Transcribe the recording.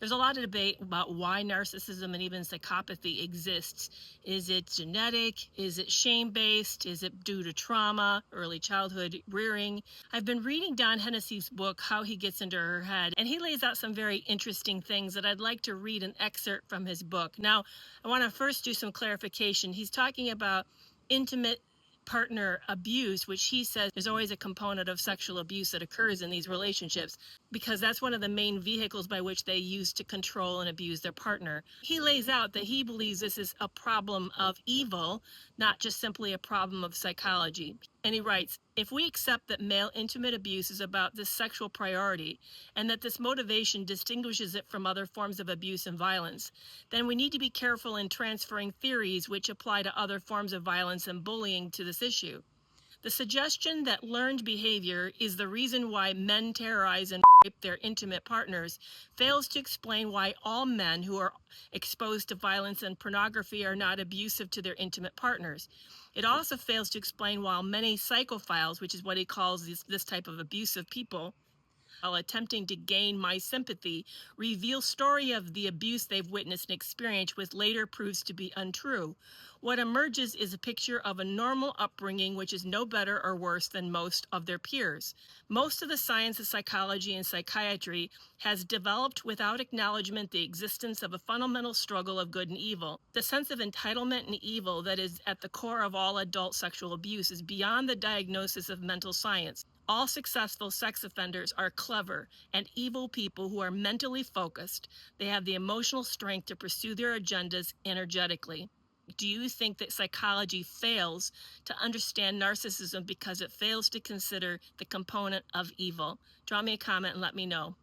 There's a lot of debate about why narcissism and even psychopathy exists. Is it genetic? Is it shame-based? Is it due to trauma, early childhood rearing? I've been reading Don Hennessy's book, How He Gets Into Her Head, and he lays out some very interesting things that I'd like to read an excerpt from his book. Now, I want to first do some clarification. He's talking about intimate partner abuse, which he says is always a component of sexual abuse that occurs in these relationships, because that's one of the main vehicles by which they use to control and abuse their partner. He lays out that he believes this is a problem of evil, not just simply a problem of psychology. And he writes, if we accept that male intimate abuse is about this sexual priority and that this motivation distinguishes it from other forms of abuse and violence, then we need to be careful in transferring theories which apply to other forms of violence and bullying to this issue. The suggestion that learned behavior is the reason why men terrorize and rape their intimate partners fails to explain why all men who are exposed to violence and pornography are not abusive to their intimate partners. It also fails to explain why many psychophiles, which is what he calls this type of abusive people, while attempting to gain my sympathy, reveal story of the abuse they've witnessed and experienced, which later proves to be untrue. What emerges is a picture of a normal upbringing which is no better or worse than most of their peers. Most of the science of psychology and psychiatry has developed without acknowledgement the existence of a fundamental struggle of good and evil. The sense of entitlement and evil that is at the core of all adult sexual abuse is beyond the diagnosis of mental science. All successful sex offenders are clever and evil people who are mentally focused. They have the emotional strength to pursue their agendas energetically. Do you think that psychology fails to understand narcissism because it fails to consider the component of evil? Drop me a comment and let me know.